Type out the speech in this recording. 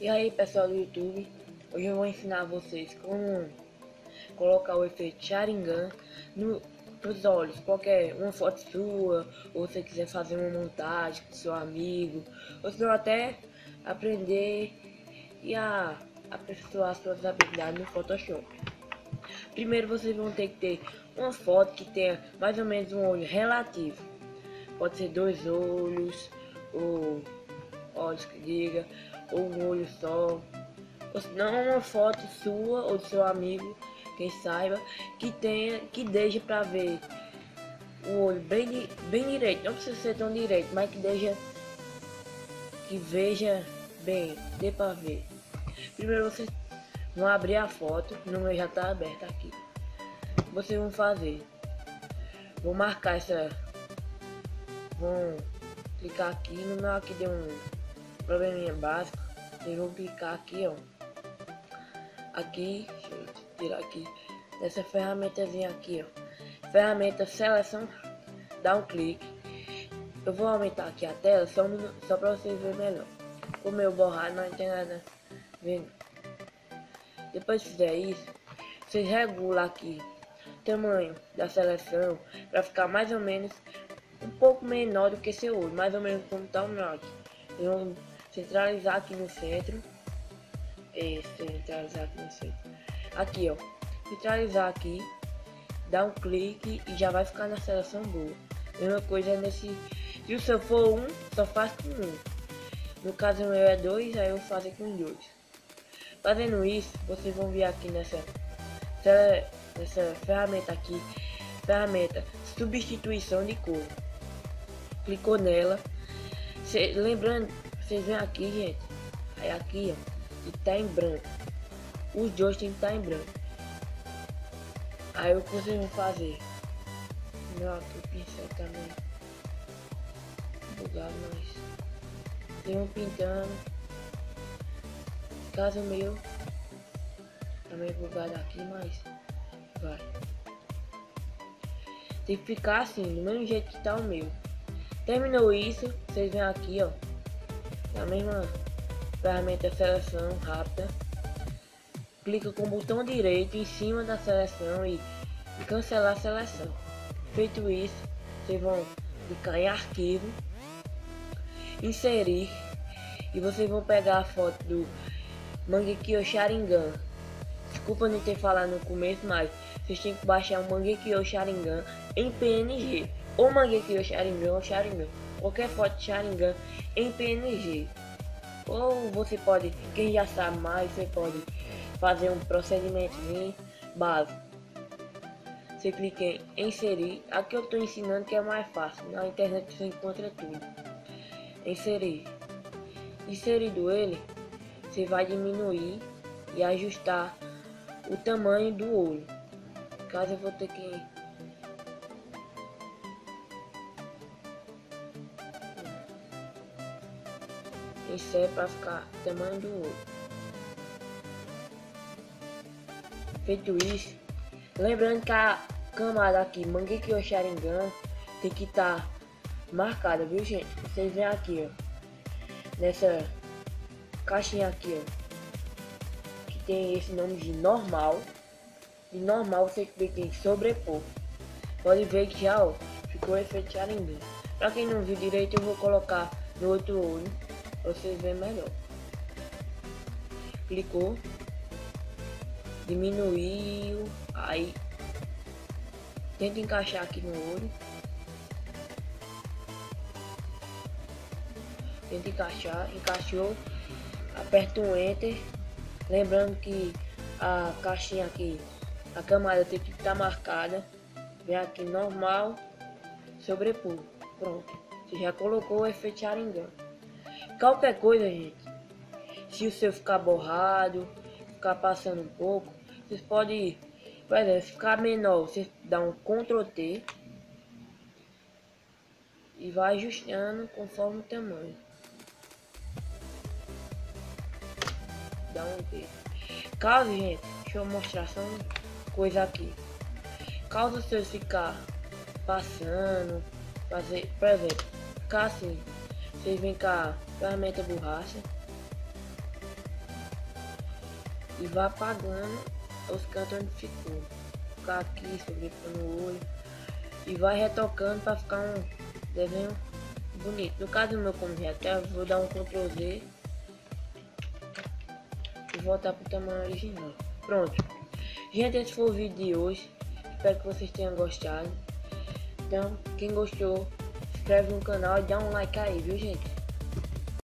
E aí pessoal do YouTube, hoje eu vou ensinar vocês como colocar o efeito Sharingan nos olhos, qualquer uma foto sua, ou se você quiser fazer uma montagem com seu amigo, ou se não até aprender e aperfeiçoar suas habilidades no Photoshop. Primeiro vocês vão ter que ter uma foto que tenha mais ou menos um olho relativo, pode ser dois olhos, ou olhos que diga, ou um olho só, ou se não uma foto sua ou do seu amigo, quem saiba, que deixe para ver o olho bem direito, não precisa ser tão direito, mas que veja bem, dê para ver. Primeiro vocês vão abrir a foto, no meu já está aberto aqui. Vocês vão fazer, vou marcar vão clicar aqui, no meu aqui deu um probleminha básico, vocês vão clicar aqui, ó, aqui, deixa eu tirar aqui, nessa ferramentazinha aqui, ó, ferramenta seleção, dá um clique. Eu vou aumentar aqui a tela só um minuto, só para vocês verem melhor. O meu borrado não tem nada vendo. Depois que fizer isso, vocês regulam aqui o tamanho da seleção para ficar mais ou menos um pouco menor do que seu olho, mais ou menos como tá o meu aqui. Eu vou centralizar aqui no centro. Centralizar aqui no centro. Aqui, ó, centralizar aqui, dá um clique e já vai ficar na seleção boa. Mesma coisa nesse. Se o seu for um, só faz com um. No caso o meu é dois, aí eu vou fazer com dois. Fazendo isso, vocês vão vir aqui nessa ferramenta aqui, ferramenta substituição de cor. Clicou nela. Lembrando, vocês vêm aqui, gente. Aí aqui, ó, que tá em branco. Os dois tem que estar em branco. Aí o que vocês vão fazer? Meu aqui o pincel também bugado, mas vocês vão pintando. Caso meu também bugado aqui, mas vai. Tem que ficar assim, do mesmo jeito que tá o meu. Terminou isso, vocês vêm aqui, ó, na mesma ferramenta seleção rápida, clica com o botão direito em cima da seleção e cancelar a seleção. Feito isso, vocês vão clicar em arquivo, inserir, e vocês vão pegar a foto do Mangekyo Sharingan. Desculpa não ter falado no começo, mas vocês têm que baixar o Mangekyo Sharingan em PNG, ou Mangekyo Sharingan ou Sharingan, qualquer foto de Sharingan em PNG. Ou você pode, quem já sabe mais, você pode fazer um procedimento básico. Você clica em inserir. Aqui eu estou ensinando que é mais fácil. Na internet você encontra tudo. Inserir. Inserido ele, você vai diminuir e ajustar o tamanho do olho. Caso eu vou ter que insere para ficar o tamanho do olho. Feito isso, lembrando que a camada aqui, Mangekyo Sharingan, tem que estar marcada, viu gente? Vocês vêm aqui, ó, nessa caixinha aqui, ó, que tem esse nome de normal. De normal você clica em sobrepor. Pode ver que já, ó, ficou efeito Sharingan. Pra quem não viu direito, eu vou colocar no outro olho, pra vocês verem melhor. Clicou, diminuiu, aí tenta encaixar aqui no olho, tenta encaixar, encaixou, aperta um enter, lembrando que a caixinha aqui, a camada tem que estar marcada, vem aqui normal, sobrepor, pronto, você já colocou o efeito Sharingan. Qualquer coisa, gente, se o seu ficar borrado, ficar passando um pouco, vocês podem, por exemplo, se ficar menor, você dá um Ctrl T e vai ajustando conforme o tamanho. Dá um T. Caso, gente, deixa eu mostrar só uma coisa aqui. Caso você ficar passando, fazer, por exemplo, ficar assim, vocês vêm com a ferramenta borracha, e vai apagando os cantos onde ficou. Ficar aqui, sobrepondo o olho e vai retocando para ficar um desenho bonito. No caso meu, como reaté, vou dar um Ctrl Z e voltar pro tamanho original. Pronto. Gente, esse foi o vídeo de hoje. Espero que vocês tenham gostado. Então, quem gostou, se inscreve no canal e dá um like aí, viu, gente?